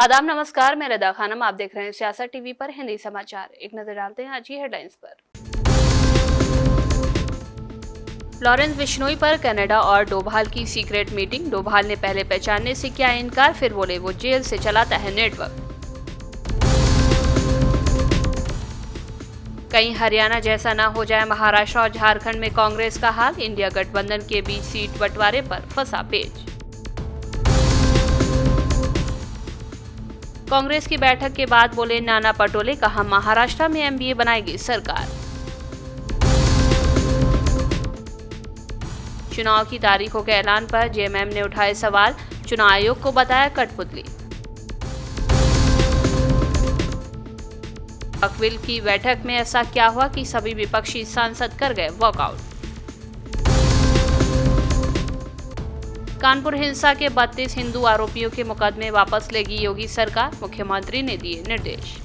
आदाब नमस्कार, मैं रदा खानम। आप देख रहे हैं सियासत टीवी पर हिंदी समाचार। एक नजर डालते हैं आज की हेडलाइंस पर। लॉरेंस बिश्नोई पर कनाडा और डोभाल की सीक्रेट मीटिंग। डोभाल ने पहले पहचानने से किया इनकार, फिर बोले वो जेल से चलाता है नेटवर्क। कहीं हरियाणा जैसा ना हो जाए महाराष्ट्र और झारखंड में कांग्रेस का हाल। इंडिया गठबंधन के बीच सीट बंटवारे पर फंसा पेच। कांग्रेस की बैठक के बाद बोले नाना पटोले, कहा महाराष्ट्र में एमबीए बनाएगी सरकार। चुनाव की तारीखों के ऐलान पर जेएमएम ने उठाए सवाल। चुनाव आयोग को बताया कठपुतली। अकविल की बैठक में ऐसा क्या हुआ कि सभी विपक्षी सांसद कर गए वॉकआउट। कानपुर हिंसा के 32 हिंदू आरोपियों के मुकदमे वापस लेगी योगी सरकार, मुख्यमंत्री ने दिए निर्देश।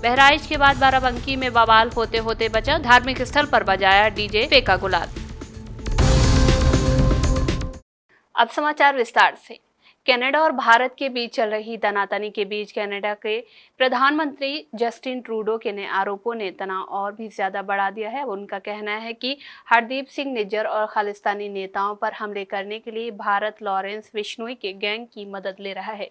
बहराइच के बाद बाराबंकी में बवाल होते होते बचा। धार्मिक स्थल पर बजाया डीजे, फेंका गुलाल। अब समाचार विस्तार से। कनाडा और भारत के बीच चल रही तनातनी के बीच कनाडा के प्रधानमंत्री जस्टिन ट्रूडो के ने आरोपों ने तनाव और भी ज्यादा बढ़ा दिया है। उनका कहना है कि हरदीप सिंह निज्जर और खालिस्तानी नेताओं पर हमले करने के लिए भारत लॉरेंस बिश्नोई के गैंग की मदद ले रहा है।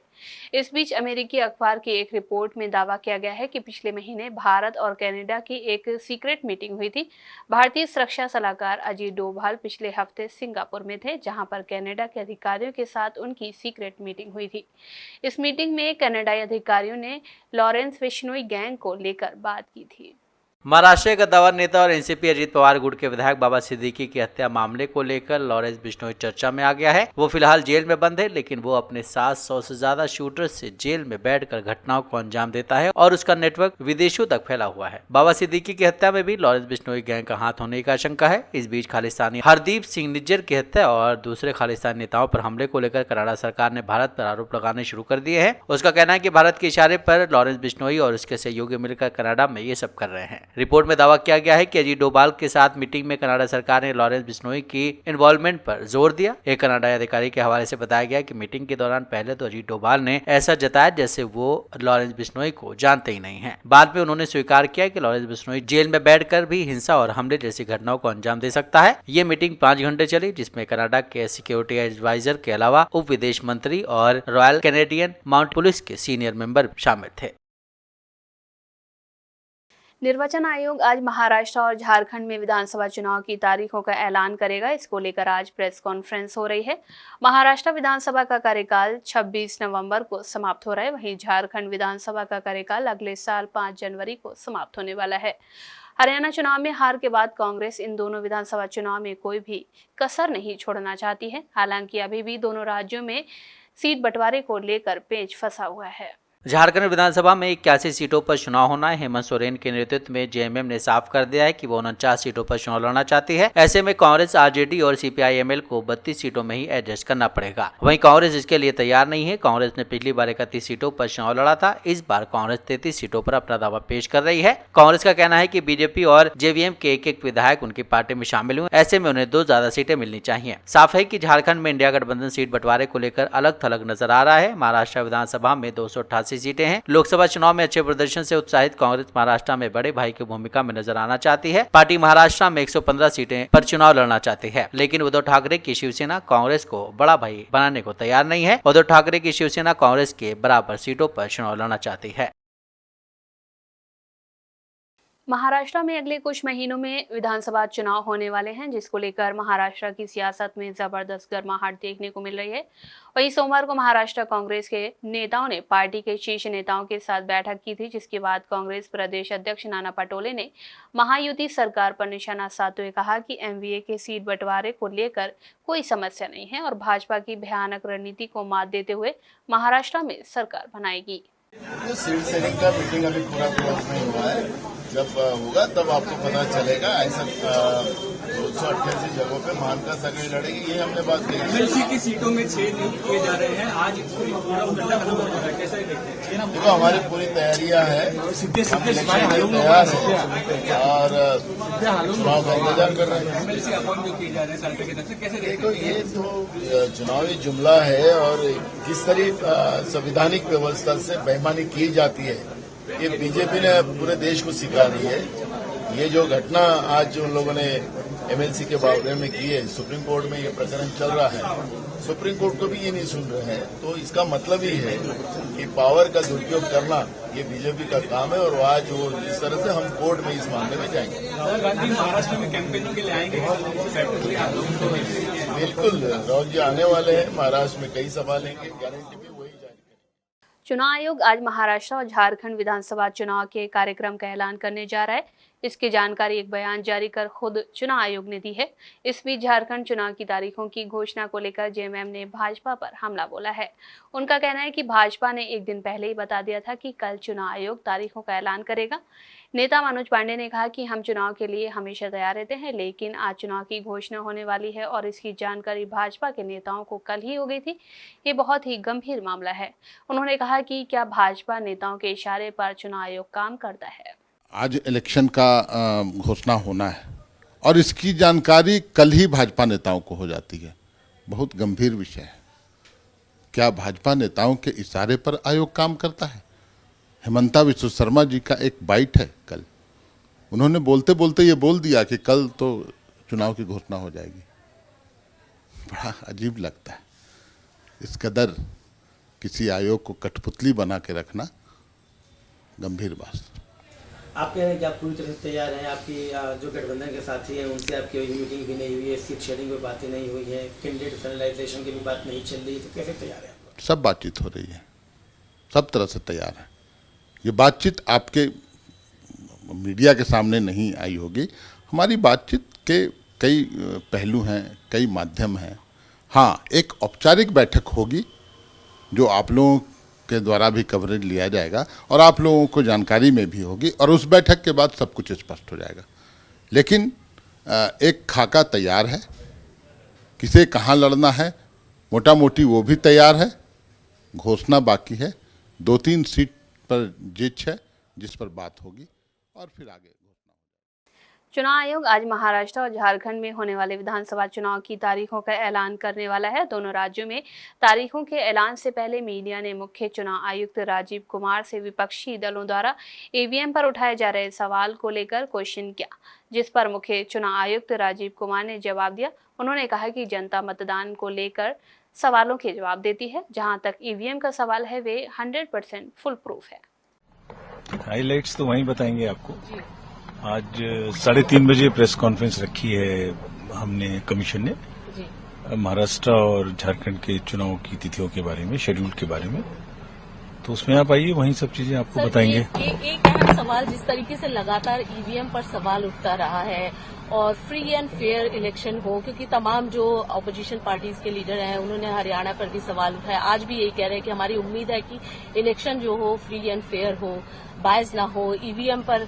इस बीच अमेरिकी अखबार की एक रिपोर्ट में दावा किया गया है कि पिछले महीने भारत और कनाडा की एक सीक्रेट मीटिंग हुई थी। भारतीय सुरक्षा सलाहकार अजीत डोभाल पिछले हफ्ते सिंगापुर में थे, जहां पर कनाडा के अधिकारियों के साथ उनकी सीक्रेट मीटिंग हुई थी। इस मीटिंग में कनाडाई अधिकारियों ने लॉरेंस बिश्नोई गैंग को लेकर बात की थी। महाराष्ट्र के गद्दावर नेता और एनसीपी अजीत पवार गुट के विधायक बाबा सिद्दीकी की हत्या मामले को लेकर लॉरेंस बिश्नोई चर्चा में आ गया है। वो फिलहाल जेल में बंद है, लेकिन वो अपने 700 से ज्यादा शूटर्स से जेल में बैठकर घटनाओं को अंजाम देता है और उसका नेटवर्क विदेशों तक फैला हुआ है। बाबा सिद्दीकी की हत्या में भी लॉरेंस बिश्नोई गैंग का हाथ होने की आशंका है। इस बीच खालिस्तानी हरदीप सिंह निज्जर की हत्या और दूसरे खालिस्तानी नेताओं पर हमले को लेकर कनाडा सरकार ने भारत पर आरोप लगाने शुरू कर दिए हैं। उसका कहना है कि भारत के इशारे पर लॉरेंस बिश्नोई और उसके सहयोगी मिलकर कनाडा में ये सब कर रहे हैं। रिपोर्ट में दावा किया गया है कि अजीत डोभाल के साथ मीटिंग में कनाडा सरकार ने लॉरेंस बिश्नोई की इन्वॉल्वमेंट पर जोर दिया। एक कनाडाई अधिकारी के हवाले से बताया गया कि मीटिंग के दौरान पहले तो अजीत डोभाल ने ऐसा जताया जैसे वो लॉरेंस बिश्नोई को जानते ही नहीं है। बाद में उन्होंने स्वीकार किया कि लॉरेंस बिश्नोई जेल में बैठकर भी हिंसा और हमले जैसी घटनाओं को अंजाम दे सकता है। ये मीटिंग 5 घंटे चली, जिसमें कनाडा के सिक्योरिटी एडवाइजर के अलावा उप विदेश मंत्री और रॉयल कैनेडियन माउंट पुलिस के सीनियर मेंबर शामिल थे। निर्वाचन आयोग आज महाराष्ट्र और झारखंड में विधानसभा चुनाव की तारीखों का ऐलान करेगा। इसको लेकर आज प्रेस कॉन्फ्रेंस हो रही है। महाराष्ट्र विधानसभा का कार्यकाल 26 नवंबर को समाप्त हो रहा है, वहीं झारखंड विधानसभा का कार्यकाल अगले साल 5 जनवरी को समाप्त होने वाला है। हरियाणा चुनाव में हार के बाद कांग्रेस इन दोनों विधानसभा चुनाव में कोई भी कसर नहीं छोड़ना चाहती है। हालांकि अभी भी दोनों राज्यों में सीट बंटवारे को लेकर पेच फंसा हुआ है। झारखंड विधानसभा में 81 सीटों पर चुनाव होना है। हेमंत सोरेन के नेतृत्व में जेएमएम ने साफ कर दिया है कि वो 49 सीटों पर चुनाव लड़ना चाहती है। ऐसे में कांग्रेस, आरजेडी और सीपीआईएमएल को 32 सीटों में ही एडजस्ट करना पड़ेगा। वहीं कांग्रेस इसके लिए तैयार नहीं है। कांग्रेस ने पिछली बार 31 सीटों पर चुनाव लड़ा था। इस बार कांग्रेस 33 सीटों पर अपना दावा पेश कर रही है। कांग्रेस का कहना है कि बीजेपी और जेवीएम के एक विधायक उनकी पार्टी में शामिल हुए, ऐसे में उन्हें 2 ज्यादा सीटें मिलनी चाहिए। साफ है कि झारखंड में इंडिया गठबंधन सीट बंटवारे को लेकर अलग थलग नजर आ रहा है। महाराष्ट्र विधानसभा में 288 सीटें हैं। लोकसभा चुनाव में अच्छे प्रदर्शन से उत्साहित कांग्रेस महाराष्ट्र में बड़े भाई की भूमिका में नजर आना चाहती है। पार्टी महाराष्ट्र में 115 सीटें पर चुनाव लड़ना चाहती है, लेकिन उद्धव ठाकरे की शिवसेना कांग्रेस को बड़ा भाई बनाने को तैयार नहीं है। उद्धव ठाकरे की शिवसेना कांग्रेस के बराबर सीटों पर चुनाव लड़ना चाहती है। महाराष्ट्र में अगले कुछ महीनों में विधानसभा चुनाव होने वाले हैं, जिसको लेकर महाराष्ट्र की सियासत में जबरदस्त गर्माहट देखने को मिल रही है। वहीं सोमवार को महाराष्ट्र कांग्रेस के नेताओं ने पार्टी के शीर्ष नेताओं के साथ बैठक की थी, जिसके बाद कांग्रेस प्रदेश अध्यक्ष नाना पटोले ने महायुति सरकार पर निशाना साधते हुए कहा कि एमवीए के सीट बंटवारे को लेकर कोई समस्या नहीं है और भाजपा की भयानक रणनीति को मात देते हुए महाराष्ट्र में सरकार बनाएगी। सीट सेलिंग का मीटिंग अभी पूरा नहीं हुआ है। जब होगा तब आपको पता चलेगा। ऐसा 288 जगहों पे महानका सगाई लड़ेगी, ये हमने बात की। एमएलसी की सीटों में 6 नियुक्त किए जा रहे हैं। आज पूरा मुद्दा खत्म हो रहा है, कैसा देखते हैं? देखो हमारी पूरी तैयारियां हैं, हम इलेक्शन के लिए तैयार हैं और चुनाव का इंतजार कर रहे हैं। देखो ये तो चुनावी जुमला है और किस तरह संवैधानिक व्यवस्था से बेईमानी की जाती है ये बीजेपी ने पूरे देश को सिखा दी है। ये जो घटना आज उन लोगों ने एमएलसी के बावजूद में की है, सुप्रीम कोर्ट में ये प्रकरण चल रहा है, सुप्रीम कोर्ट को भी ये नहीं सुन रहे हैं, तो इसका मतलब ही है कि पावर का दुरुपयोग करना ये बीजेपी का काम है और आज वो इस तरह से हम कोर्ट में इस मामले में जाएंगे। राहुल गांधी महाराष्ट्र में कैंपेनिंग के लिए आएंगे, बिल्कुल राहुल जी आने वाले हैं, महाराष्ट्र में कई सभा लेंगे, गारंटी भी वही जाएगी। चुनाव आयोग आज महाराष्ट्र और झारखंड विधानसभा चुनाव के कार्यक्रम का ऐलान करने जा रहा है। इसकी जानकारी एक बयान जारी कर खुद चुनाव आयोग ने दी है। इस बीच झारखंड चुनाव की तारीखों की घोषणा को लेकर जेएमएम ने भाजपा पर हमला बोला है। उनका कहना है कि भाजपा ने एक दिन पहले ही बता दिया था कि कल चुनाव आयोग तारीखों का ऐलान करेगा। नेता मनोज पांडे ने कहा कि हम चुनाव के लिए हमेशा तैयार रहते हैं, लेकिन आज चुनाव की घोषणा होने वाली है और इसकी जानकारी भाजपा के नेताओं को कल ही हो गई थी। ये बहुत ही गंभीर मामला है। उन्होंने कहा कि क्या भाजपा नेताओं के इशारे पर चुनाव आयोग काम करता है। आज इलेक्शन का घोषणा होना है और इसकी जानकारी कल ही भाजपा नेताओं को हो जाती है। बहुत गंभीर विषय है। क्या भाजपा नेताओं के इशारे पर आयोग काम करता है? हेमंता विश्व शर्मा जी का एक बाइट है कल, उन्होंने बोलते बोलते ये बोल दिया कि कल तो चुनाव की घोषणा हो जाएगी। बड़ा अजीब लगता है। इस कदर किसी आयोग को कठपुतली बना के रखना गंभीर बात। आप कह रहे हैं कि आप पूरी तरह से तैयार हैं, आपकी जो गठबंधन के साथी हैं उनसे आपकी मीटिंग भी नहीं हुई है, सीट शेयरिंग पे बातें नहीं हुई है, कैंडिडेट फाइनलाइजेशन की भी बात नहीं चल रही, तो कैसे तैयार हैं आप? सब बातचीत हो रही है, सब तरह से तैयार है। ये बातचीत आपके मीडिया के सामने नहीं आई होगी। हमारी बातचीत के कई पहलू हैं, कई माध्यम हैं। हाँ, एक औपचारिक बैठक होगी जो आप लोगों के द्वारा भी कवरेज लिया जाएगा और आप लोगों को जानकारी में भी होगी और उस बैठक के बाद सब कुछ स्पष्ट हो जाएगा। लेकिन एक खाका तैयार है, किसे कहाँ लड़ना है मोटा मोटी वो भी तैयार है। घोषणा बाकी है, 2-3 सीट पर जीत है जिस पर बात होगी और फिर आगे चुनाव आयोग आज महाराष्ट्र और झारखंड में होने वाले विधानसभा चुनाव की तारीखों का ऐलान करने वाला है। दोनों राज्यों में तारीखों के ऐलान से पहले मीडिया ने मुख्य चुनाव आयुक्त राजीव कुमार से विपक्षी दलों द्वारा ईवीएम पर उठाए जा रहे सवाल को लेकर क्वेश्चन किया, जिस पर मुख्य चुनाव आयुक्त राजीव कुमार ने जवाब दिया। उन्होंने कहा कि जनता मतदान को लेकर सवालों के जवाब देती है। जहां तक ईवीएम का सवाल है वे 100% फुल प्रूफ है। हाइलाइट्स तो वहीं बताएंगे आपको। आज 3:30 बजे प्रेस कॉन्फ्रेंस रखी है हमने, कमीशन ने, महाराष्ट्र और झारखंड के चुनाव की तिथियों के बारे में, शेड्यूल के बारे में। तो उसमें आप आइए, वहीं सब चीजें आपको बताएंगे। एक अहम सवाल, जिस तरीके से लगातार ईवीएम पर सवाल उठता रहा है और फ्री एंड फेयर इलेक्शन हो, क्योंकि तमाम जो ऑपोजिशन पार्टीज के लीडर हैं उन्होंने हरियाणा पर भी सवाल उठाया, आज भी यही कह रहे हैं कि हमारी उम्मीद है कि इलेक्शन जो हो फ्री एंड फेयर हो, बायस ना हो, ईवीएम पर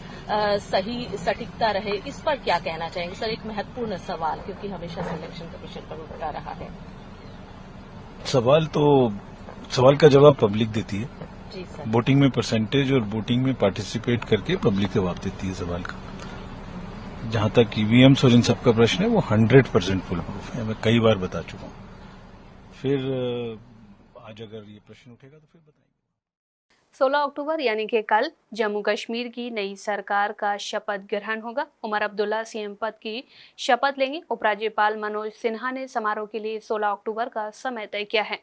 सही सटीकता रहे। इस पर क्या कहना चाहेंगे सर? एक महत्वपूर्ण सवाल, क्योंकि हमेशा से इलेक्शन कमीशन पर उठता रहा है। सवाल का जवाब पब्लिक देती है। जी सर। वोटिंग में परसेंटेज और वोटिंग में पार्टिसिपेट करके पब्लिक जवाब देती है सवाल का। जहां तक ईवीएम्स और इन सब का प्रश्न है वो 100% फुल प्रूफ है, मैं कई बार बता चुका हूं। फिर आज अगर ये प्रश्न उठेगा तो फिर बताएंगे। 16 अक्टूबर यानी कि कल जम्मू कश्मीर की नई सरकार का शपथ ग्रहण होगा। उमर अब्दुल्ला सीएम पद की शपथ लेंगे। उपराज्यपाल मनोज सिन्हा ने समारोह के लिए 16 अक्टूबर का समय तय किया है।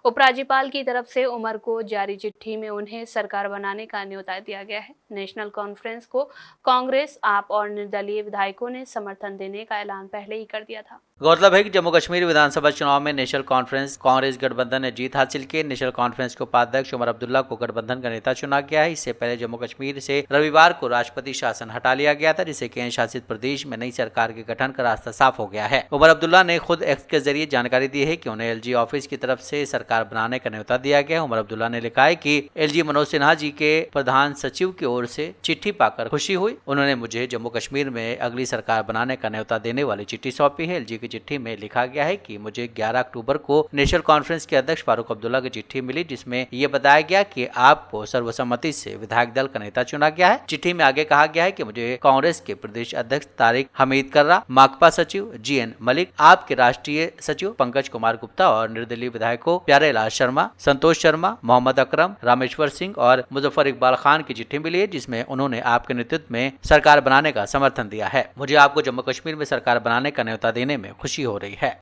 उपराज्यपाल की तरफ से उमर को जारी चिट्ठी में उन्हें सरकार बनाने का न्योता दिया गया है। नेशनल कॉन्फ्रेंस को कांग्रेस, आप और निर्दलीय विधायकों ने समर्थन देने का ऐलान पहले ही कर दिया था। गौरतलब है कि जम्मू कश्मीर विधानसभा चुनाव में नेशनल कॉन्फ्रेंस कांग्रेस गठबंधन ने जीत हासिल की। नेशनल कॉन्फ्रेंस के उपाध्यक्ष उमर अब्दुल्ला को गठबंधन का नेता चुना गया है। इससे पहले जम्मू कश्मीर से रविवार को राष्ट्रपति शासन हटा लिया गया था, जिससे केंद्र शासित प्रदेश में नई सरकार के गठन का रास्ता साफ हो गया है। उमर अब्दुल्ला ने खुद एक्स के जरिए जानकारी दी है कि उन्हें एलजी ऑफिस की तरफ से सरकार बनाने का न्योता दिया गया। उमर अब्दुल्ला ने लिखा है कि एलजी मनोज सिन्हा जी के प्रधान सचिव की ओर से चिट्ठी पाकर खुशी हुई। उन्होंने मुझे जम्मू कश्मीर में अगली सरकार बनाने का न्योता देने वाली चिट्ठी सौंपी है। एलजी की चिट्ठी में लिखा गया है कि मुझे 11 अक्टूबर को नेशनल कॉन्फ्रेंस के अध्यक्ष फारूक अब्दुल्ला की चिट्ठी मिली, जिसमें यह बताया गया कि आपको सर्वसम्मति से विधायक दल का नेता चुना गया है। चिट्ठी में आगे कहा गया है कि मुझे कांग्रेस के प्रदेश अध्यक्ष तारिक हमीद कर्रा, माकपा सचिव जीएन मलिक, आपके राष्ट्रीय सचिव पंकज कुमार गुप्ता और निर्दलीय विधायकों प्यारेलाल शर्मा, संतोष शर्मा, मोहम्मद अकरम, रामेश्वर सिंह और मुजफ्फर इकबाल खान की चिट्ठी मिली है, जिसमें उन्होंने आपके नेतृत्व में सरकार बनाने का समर्थन दिया है। मुझे आपको जम्मू कश्मीर में सरकार बनाने का न्योता देने में खुशी हो रही है।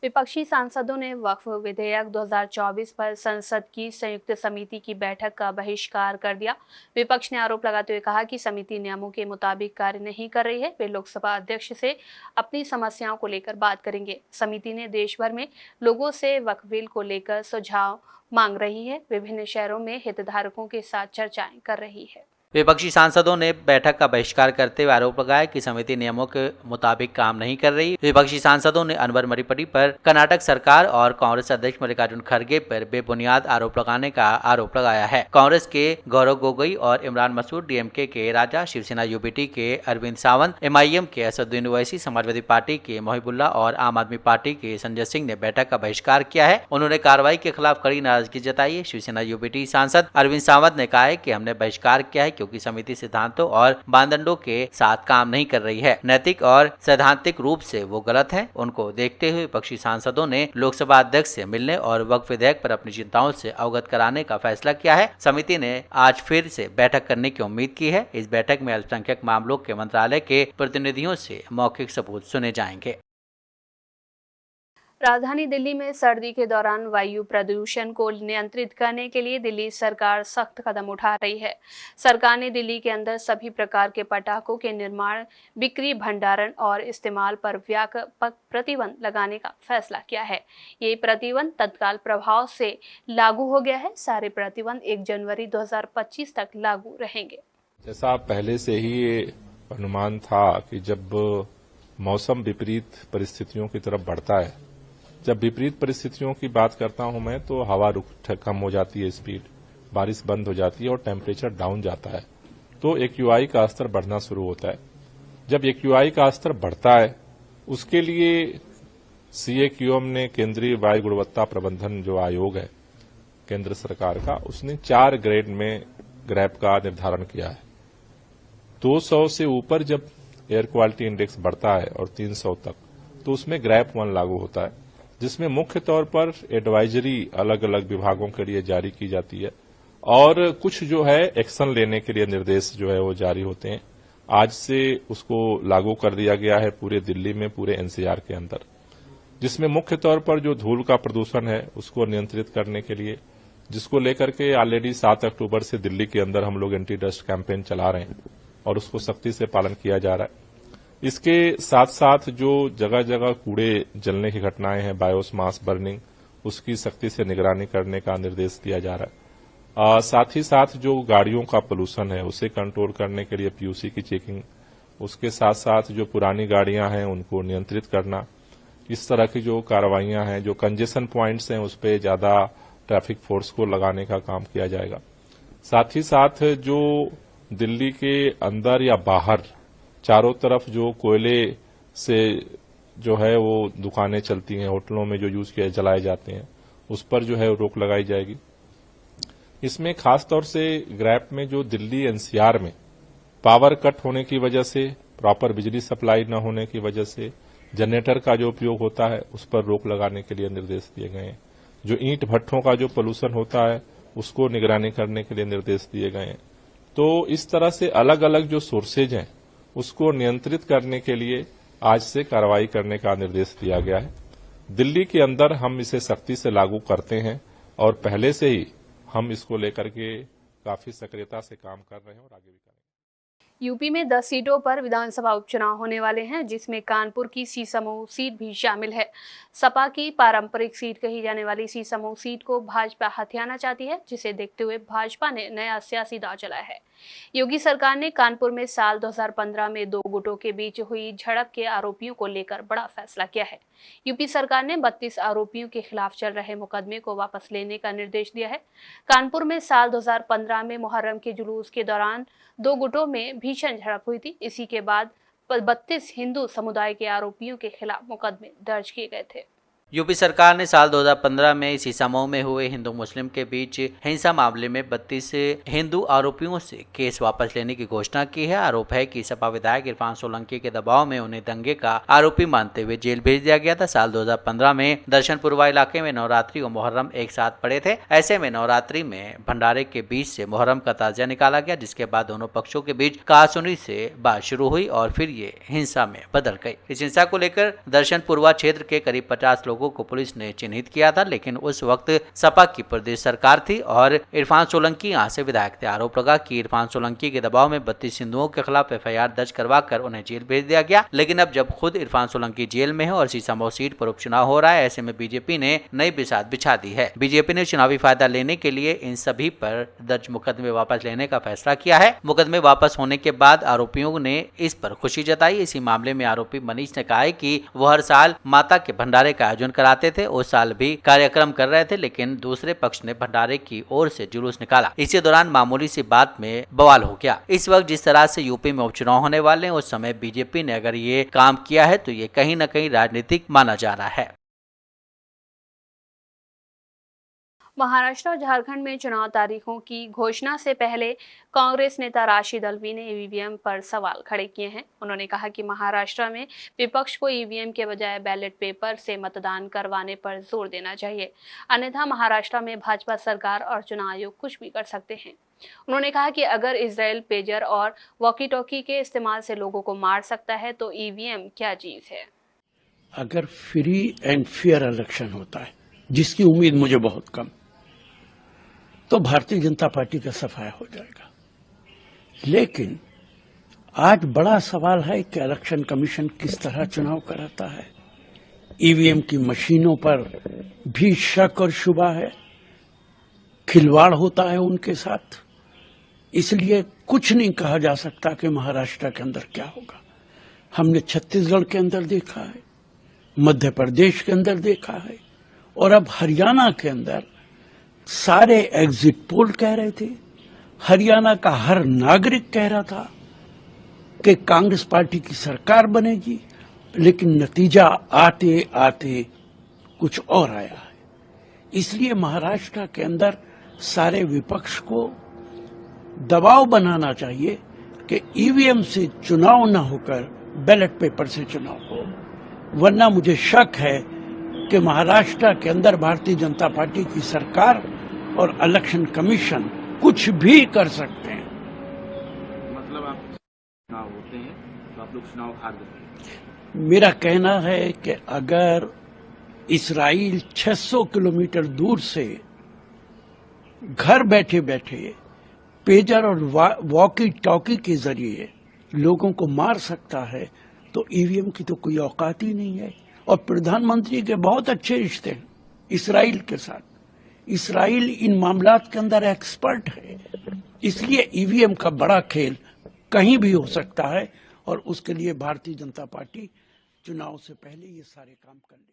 विपक्षी सांसदों ने वक्फ विधेयक 2024 पर संसद की संयुक्त समिति की बैठक का बहिष्कार कर दिया। विपक्ष ने आरोप लगाते हुए कहा कि समिति नियमों के मुताबिक कार्य नहीं कर रही है। वे लोकसभा अध्यक्ष से अपनी समस्याओं को लेकर बात करेंगे। समिति ने देश भर में लोगों से वक्फ बिल को लेकर सुझाव मांग रही है। विभिन्न शहरों में हितधारकों के साथ चर्चाएं कर रही है। विपक्षी सांसदों ने बैठक का बहिष्कार करते हुए आरोप लगाया कि समिति नियमों के मुताबिक काम नहीं कर रही। विपक्षी सांसदों ने अनवर मरीपटी पर, कर्नाटक सरकार और कांग्रेस अध्यक्ष मल्लिकार्जुन खड़गे पर बेबुनियाद आरोप लगाने का आरोप लगाया है। कांग्रेस के गौरव गोगोई और इमरान मसूद, डीएमके के राजा, शिवसेना यूबीटी के अरविंद सावंत, एमआईएम के असदुद्दीन ओवैसी, समाजवादी पार्टी के मोहिबुल्ला और आम आदमी पार्टी के संजय सिंह ने बैठक का बहिष्कार किया है। उन्होंने कार्रवाई के खिलाफ कड़ी नाराजगी जताई है। शिवसेना यूबीटी सांसद अरविंद सावंत ने कहा है कि हमने बहिष्कार किया है क्योंकि समिति सिद्धांतों और मानदंडों के साथ काम नहीं कर रही है। नैतिक और सैद्धांतिक रूप से वो गलत है। उनको देखते हुए विपक्षी सांसदों ने लोकसभा अध्यक्ष से मिलने और वक्फ विधेयक पर अपनी चिंताओं से अवगत कराने का फैसला किया है। समिति ने आज फिर से बैठक करने की उम्मीद की है। इस बैठक में अल्पसंख्यक मामलों के मंत्रालय के प्रतिनिधियों से मौखिक सबूत सुने जाएंगे। राजधानी दिल्ली में सर्दी के दौरान वायु प्रदूषण को नियंत्रित करने के लिए दिल्ली सरकार सख्त कदम उठा रही है। सरकार ने दिल्ली के अंदर सभी प्रकार के पटाखों के निर्माण, बिक्री, भंडारण और इस्तेमाल पर व्यापक प्रतिबंध लगाने का फैसला किया है। ये प्रतिबंध तत्काल प्रभाव से लागू हो गया है। सारे प्रतिबंध 1 जनवरी 2025 तक लागू रहेंगे। जैसा पहले से ही अनुमान था कि जब मौसम विपरीत परिस्थितियों की तरफ बढ़ता है, जब विपरीत परिस्थितियों की बात करता हूं मैं, तो हवा कम हो जाती है, स्पीड, बारिश बंद हो जाती है और टेम्परेचर डाउन जाता है, तो एक्यूआई का स्तर बढ़ना शुरू होता है। जब एक्यूआई का स्तर बढ़ता है, उसके लिए सीएक्यूएम ने, केंद्रीय वायु गुणवत्ता प्रबंधन जो आयोग है केंद्र सरकार का, उसने 4 ग्रेड में ग्रैप का निर्धारण किया है। 200 से ऊपर जब एयर क्वालिटी इंडेक्स बढ़ता है और 300 तक, तो उसमें ग्रैप 1 लागू होता है, जिसमें मुख्य तौर पर एडवाइजरी अलग अलग विभागों के लिए जारी की जाती है और कुछ जो है एक्शन लेने के लिए निर्देश जो है वो जारी होते हैं। आज से उसको लागू कर दिया गया है पूरे दिल्ली में, पूरे एनसीआर के अंदर, जिसमें मुख्य तौर पर जो धूल का प्रदूषण है उसको नियंत्रित करने के लिए, जिसको लेकर के ऑलरेडी 7 अक्टूबर से दिल्ली के अंदर हम लोग एंटी डस्ट कैंपेन चला रहे हैं और उसको सख्ती से पालन किया जा रहा है। इसके साथ साथ जो जगह जगह कूड़े जलने की घटनाएं हैं, बायोस मास बर्निंग, उसकी सख्ती से निगरानी करने का निर्देश दिया जा रहा है। साथ ही साथ जो गाड़ियों का पोल्यूशन है उसे कंट्रोल करने के लिए पीयूसी की चेकिंग, उसके साथ साथ जो पुरानी गाड़ियां हैं उनको नियंत्रित करना, इस तरह की जो कार्रवाइयां हैं, जो कंजेशन पॉइंट्स हैं उस पर ज्यादा ट्रैफिक फोर्स को लगाने का काम किया जाएगा। साथ ही साथ जो दिल्ली के अंदर या बाहर चारों तरफ जो कोयले से जो है वो दुकानें चलती हैं, होटलों में जो यूज किए जलाए जाते हैं, उस पर जो है रोक लगाई जाएगी। इसमें खासतौर से ग्रैप में जो दिल्ली एनसीआर में पावर कट होने की वजह से, प्रॉपर बिजली सप्लाई न होने की वजह से जनरेटर का जो उपयोग होता है उस पर रोक लगाने के लिए निर्देश दिए गए हैं। जो ईंट भट्ठों का जो पोल्यूशन होता है उसको निगरानी करने के लिए निर्देश दिए गए हैं। तो इस तरह से अलग अलग जो सोर्सेज हैं उसको नियंत्रित करने के लिए आज से कार्रवाई करने का निर्देश दिया गया है। दिल्ली के अंदर हम इसे सख्ती से लागू करते हैं और पहले से ही हम इसको लेकर के काफी सक्रियता से काम कर रहे हैं और आगे भी करेंगे। यूपी में 10 सीटों पर विधानसभा उपचुनाव होने वाले हैं, जिसमें कानपुर की सीसमऊ सीट भी शामिल है। सपा की पारंपरिक सीट कही जाने वाली सीसमऊ सीट को भाजपा हथियाना चाहती है, जिसे देखते हुए भाजपा ने नया सियासी दांव चलाया है। योगी सरकार ने कानपुर में साल 2015 में दो गुटों के बीच हुई झड़प के आरोपियों को लेकर बड़ा फैसला किया है। यूपी सरकार ने 32 आरोपियों के खिलाफ चल रहे मुकदमे को वापस लेने का निर्देश दिया है। कानपुर में साल 2015 में मुहर्रम के जुलूस के दौरान दो गुटों में भीषण झड़प हुई थी। इसी के बाद 32 हिंदू समुदाय के आरोपियों के खिलाफ मुकदमे दर्ज किए गए थे। यूपी सरकार ने साल 2015 में सीसामऊ में हुए हिंदू मुस्लिम के बीच हिंसा मामले में 32 हिंदू आरोपियों से केस वापस लेने की घोषणा की है। आरोप है कि सपा विधायक इरफान सोलंकी के दबाव में उन्हें दंगे का आरोपी मानते हुए जेल भेज दिया गया था। साल 2015 में दर्शनपुरवा इलाके में नवरात्रि और मुहर्रम एक साथ पड़े थे। ऐसे में नवरात्रि में भंडारे के बीच से मुहर्रम का ताजिया निकाला गया, जिसके बाद दोनों पक्षों के बीच कहासुनी से बात शुरू हुई और फिर ये हिंसा में बदल गई। इस हिंसा को लेकर दर्शनपुरवा क्षेत्र के करीब 50 लोगों को पुलिस ने चिन्हित किया था, लेकिन उस वक्त सपा की प्रदेश सरकार थी और इरफान सोलंकी यहाँ से विधायक थे। आरोप लगा कि इरफान सोलंकी के दबाव में 32 हिंदुओं के खिलाफ एफआईआर दर्ज करवाकर उन्हें जेल भेज दिया गया। लेकिन अब जब खुद इरफान सोलंकी जेल में है और सीसामऊ सीट पर उपचुनाव हो रहा है, ऐसे में बीजेपी ने नई बिसात बिछा दी है। बीजेपी ने चुनावी फायदा लेने के लिए इन सभी पर दर्ज मुकदमे वापस लेने का फैसला किया है। मुकदमे वापस होने के बाद आरोपियों ने इस पर खुशी जताई। इसी मामले में आरोपी मनीष ने कहा है कि वो हर साल माता के भंडारे का आयोजन कराते थे। उस साल भी कार्यक्रम कर रहे थे, लेकिन दूसरे पक्ष ने भंडारे की ओर से जुलूस निकाला। इसी दौरान मामूली सी बात में बवाल हो गया। इस वक्त जिस तरह से यूपी में उपचुनाव होने वाले हैं, उस समय बीजेपी ने अगर ये काम किया है तो ये कहीं न कहीं राजनीतिक माना जा रहा है। महाराष्ट्र और झारखंड में चुनाव तारीखों की घोषणा से पहले कांग्रेस नेता राशिद अल्वी ने ईवीएम पर सवाल खड़े किए हैं। उन्होंने कहा कि महाराष्ट्र में विपक्ष को ईवीएम के बजाय बैलेट पेपर से मतदान करवाने पर जोर देना चाहिए, अन्यथा महाराष्ट्र में भाजपा सरकार और चुनाव आयोग कुछ भी कर सकते हैं। उन्होंने कहा कि अगर इजराइल पेजर और वॉकी टॉकी के इस्तेमाल से लोगों को मार सकता है तो ईवीएम क्या चीज है। अगर फ्री एंड फेयर इलेक्शन होता है, जिसकी उम्मीद मुझे बहुत कम, तो भारतीय जनता पार्टी का सफाया हो जाएगा। लेकिन आज बड़ा सवाल है कि इलेक्शन कमीशन किस तरह चुनाव कराता है। ईवीएम की मशीनों पर भी शक और शुबा है, खिलवाड़ होता है उनके साथ। इसलिए कुछ नहीं कहा जा सकता कि महाराष्ट्र के अंदर क्या होगा। हमने छत्तीसगढ़ के अंदर देखा है, मध्य प्रदेश के अंदर देखा है, और अब हरियाणा के अंदर सारे एग्जिट पोल कह रहे थे, हरियाणा का हर नागरिक कह रहा था कि कांग्रेस पार्टी की सरकार बनेगी, लेकिन नतीजा आते आते कुछ और आया है। इसलिए महाराष्ट्र के अंदर सारे विपक्ष को दबाव बनाना चाहिए कि ईवीएम से चुनाव न होकर बैलेट पेपर से चुनाव हो, वरना मुझे शक है कि महाराष्ट्र के अंदर भारतीय जनता पार्टी की सरकार और इलेक्शन कमीशन कुछ भी कर सकते हैं। मतलब आप चुनाव होते हैं तो आप लोग चुनाव हार देते हैं। मेरा कहना है कि अगर इजराइल 600 किलोमीटर दूर से घर बैठे बैठे पेजर और वॉकी टॉकी के जरिए लोगों को मार सकता है, तो ईवीएम की तो कोई औकात ही नहीं है। और प्रधानमंत्री के बहुत अच्छे रिश्ते हैं इजराइल के साथ। इजराइल इन मामलात के अंदर एक्सपर्ट है, इसलिए ईवीएम का बड़ा खेल कहीं भी हो सकता है, और उसके लिए भारतीय जनता पार्टी चुनाव से पहले ये सारे काम कर लेती है।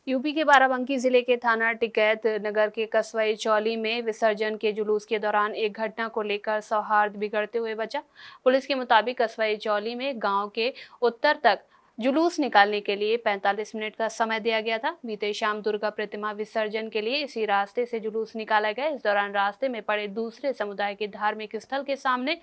यूपी के बाराबंकी जिले के थाना टिकैत नगर के कसवाई चौली में विसर्जन के जुलूस के दौरान एक घटना को लेकर सौहार्द बिगड़ते हुए बचा। पुलिस के मुताबिक कसवाई चौली में गांव के उत्तर तक जुलूस निकालने के लिए 45 मिनट का समय दिया गया था। बीते शाम दुर्गा प्रतिमा विसर्जन के लिए इसी रास्ते से जुलूस निकाला गया। इस दौरान रास्ते में पड़े दूसरे समुदाय के धार्मिक स्थल के सामने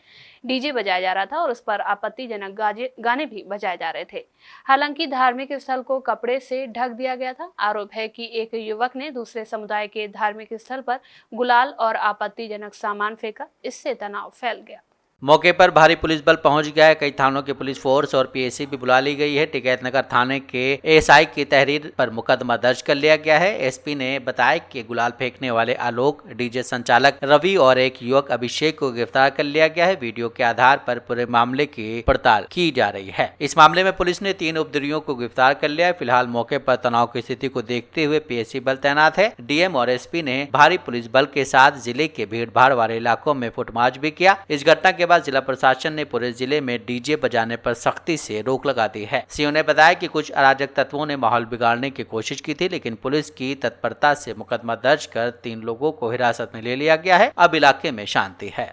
डीजे बजाया जा रहा था और उस पर आपत्तिजनक गाने भी बजाए जा रहे थे। हालांकि धार्मिक स्थल को कपड़े से ढक दिया गया था। आरोप है कि एक युवक ने दूसरे समुदाय के धार्मिक स्थल पर गुलाल और आपत्तिजनक सामान फेंका, इससे तनाव फैल गया। मौके पर भारी पुलिस बल पहुंच गया है। कई थानों की पुलिस फोर्स और पीएसी भी बुला ली गई है। टिकैत नगर थाने के एएसआई की तहरीर पर मुकदमा दर्ज कर लिया गया है। एसपी ने बताया कि गुलाल फेंकने वाले आलोक, डीजे संचालक रवि और एक युवक अभिषेक को गिरफ्तार कर लिया गया है। वीडियो के आधार पर पूरे मामले की पड़ताल की जा रही है। इस मामले में पुलिस ने 3 उपद्रवियों को गिरफ्तार कर लिया है। फिलहाल मौके पर तनाव की स्थिति को देखते हुए पीएसी बल तैनात है। डीएम और एसपी ने भारी पुलिस बल के साथ जिले के भीड़ भाड़ वाले इलाकों में फुटमार्च भी किया। इस घटना के बाद जिला प्रशासन ने पूरे जिले में डीजे बजाने पर सख्ती से रोक लगा दी है। सीओ ने बताया कि कुछ अराजक तत्वों ने माहौल बिगाड़ने की कोशिश की थी, लेकिन पुलिस की तत्परता से मुकदमा दर्ज कर 3 लोगों को हिरासत में ले लिया गया है। अब इलाके में शांति है।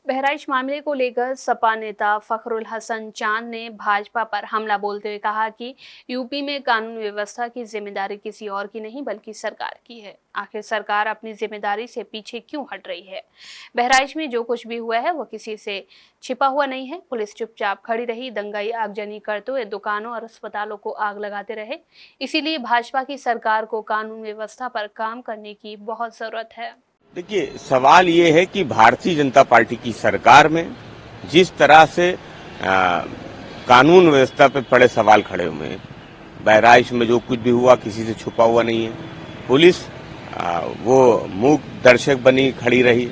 बहराइच मामले को लेकर सपा नेता फखरुल हसन चांद ने भाजपा पर हमला बोलते हुए कहा कि यूपी में कानून व्यवस्था की जिम्मेदारी किसी और की नहीं बल्कि सरकार की है। आखिर सरकार अपनी जिम्मेदारी से पीछे क्यों हट रही है? बहराइच में जो कुछ भी हुआ है वो किसी से छिपा हुआ नहीं है। पुलिस चुपचाप खड़ी रही, दंगाई आगजनी करते हुए दुकानों और अस्पतालों को आग लगाते रहे। इसीलिए भाजपा की सरकार को कानून व्यवस्था पर काम करने की बहुत जरूरत है। देखिए, सवाल ये है कि भारतीय जनता पार्टी की सरकार में जिस तरह से कानून व्यवस्था पे बड़े सवाल खड़े हुए हैं, बहराइच में जो कुछ भी हुआ किसी से छुपा हुआ नहीं है। पुलिस वो मूक दर्शक बनी खड़ी रही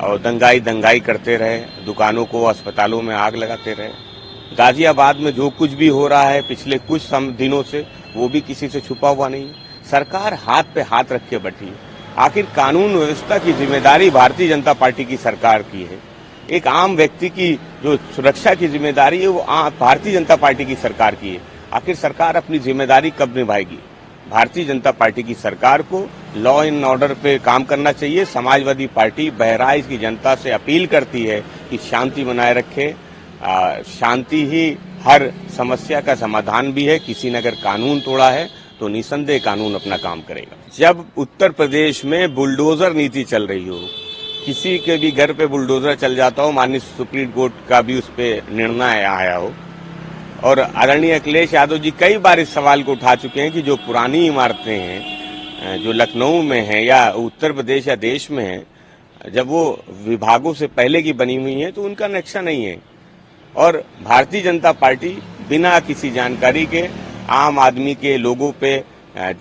और दंगाई करते रहे, दुकानों को अस्पतालों में आग लगाते रहे। गाजियाबाद में जो कुछ भी हो रहा है पिछले कुछ दिनों से वो भी किसी से छुपा हुआ नहीं है। सरकार हाथ पे हाथ रख के बैठी है। आखिर कानून व्यवस्था की जिम्मेदारी भारतीय जनता पार्टी की सरकार की है। एक आम व्यक्ति की जो सुरक्षा की जिम्मेदारी है वो भारतीय जनता पार्टी की सरकार की है। आखिर सरकार अपनी जिम्मेदारी कब निभाएगी? भारतीय जनता पार्टी की सरकार को लॉ एंड ऑर्डर पे काम करना चाहिए। समाजवादी पार्टी बहराइच की जनता से अपील करती है कि शांति बनाए रखे। शांति ही हर समस्या का समाधान भी है। किसी ने अगर कानून तोड़ा है तो निसंदेह कानून अपना काम करेगा। जब उत्तर प्रदेश में बुलडोजर नीति चल रही हो, किसी के भी घर पे बुलडोजर चल जाता हो, माननीय सुप्रीम कोर्ट का भी उस पे निर्णय आया हो, और आदरणीय अखिलेश यादव जी कई बार इस सवाल को उठा चुके हैं कि जो पुरानी इमारतें हैं जो लखनऊ में हैं या उत्तर प्रदेश या देश में हैं, जब वो विभागों से पहले की बनी हुई हैं तो उनका नक्शा नहीं है। और भारतीय जनता पार्टी बिना किसी जानकारी के आम आदमी के लोगों पे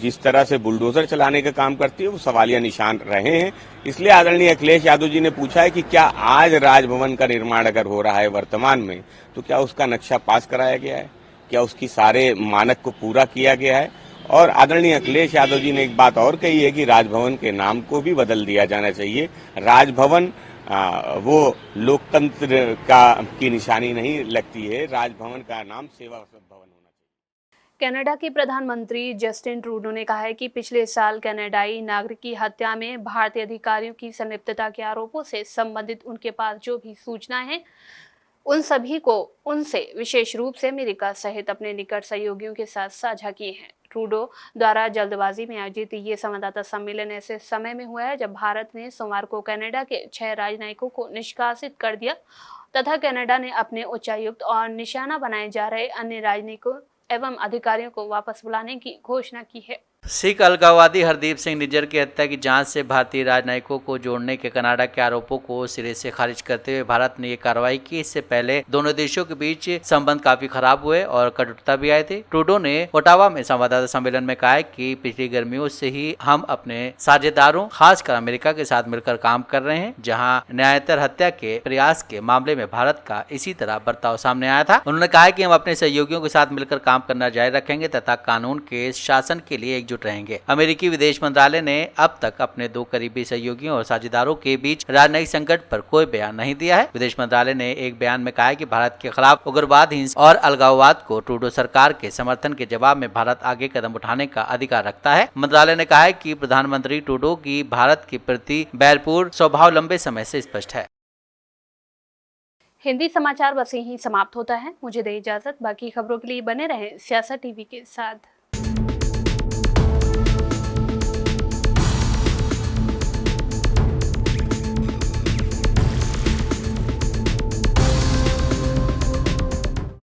जिस तरह से बुलडोजर चलाने का काम करती है वो सवालिया निशान रहे हैं। इसलिए आदरणीय अखिलेश यादव जी ने पूछा है कि क्या आज राजभवन का निर्माण अगर हो रहा है वर्तमान में, तो क्या उसका नक्शा पास कराया गया है? क्या उसकी सारे मानक को पूरा किया गया है? और आदरणीय अखिलेश यादव जी ने एक बात और कही है कि राजभवन के नाम को भी बदल दिया जाना चाहिए। राजभवन वो लोकतंत्र की निशानी नहीं लगती है। राजभवन का नाम सेवा भवन होना चाहिए। कनाडा के प्रधानमंत्री जस्टिन ट्रूडो ने कहा है कि पिछले साल कनाडाई नागरिक की हत्या में भारतीय अधिकारियों की संलिप्तता के आरोपों से संबंधित उनके पास जो भी सूचना है उन सभी को उनसे विशेष रूप से अमेरिका सहित अपने निकट सहयोगियों के साथ साझा किए हैं। ट्रूडो द्वारा जल्दबाजी में आयोजित ये संवाददाता सम्मेलन ऐसे समय में हुआ है जब भारत ने सोमवार को कनाडा के 6 राजनयिकों को निष्कासित कर दिया तथा कनाडा ने अपने उच्चायुक्त और निशाना बनाए जा रहे अन्य राजनयिकों एवं अधिकारियों को वापस बुलाने की घोषणा की है। सिख अलगाववादी हरदीप सिंह निज्जर की हत्या की जांच से भारतीय राजनयिकों को जोड़ने के कनाडा के आरोपों को सिरे से खारिज करते हुए भारत ने ये कार्रवाई की। इससे पहले दोनों देशों के बीच संबंध काफी खराब हुए और कटुता भी आए थे। ट्रूडो ने ओटावा में संवाददाता सम्मेलन में कहा कि पिछली गर्मियों से ही हम अपने साझेदारों खासकर अमेरिका के साथ मिलकर काम कर रहे हैं, जहाँ न्यायोत्तर हत्या के प्रयास के मामले में भारत का इसी तरह बर्ताव सामने आया था। उन्होंने कहा कि हम अपने सहयोगियों के साथ मिलकर काम करना जारी रखेंगे तथा कानून के शासन के लिए एकजुट रहेंगे। अमेरिकी विदेश मंत्रालय ने अब तक अपने 2 करीबी सहयोगियों और साझेदारों के बीच राजनयिक संकट पर कोई बयान नहीं दिया है। विदेश मंत्रालय ने एक बयान में कहा है कि भारत के खिलाफ उग्रवाद, हिंसा और अलगाववाद को ट्रूडो सरकार के समर्थन के जवाब में भारत आगे कदम उठाने का अधिकार रखता है। मंत्रालय ने कहा है कि प्रधानमंत्री ट्रूडो की भारत के प्रति बैरपूर्ण स्वभाव लंबे समय से स्पष्ट है। हिंदी समाचार बस यहीं समाप्त होता है। मुझे दे इजाजत। बाकी खबरों के लिए बने रहें सियासत टीवी के साथ।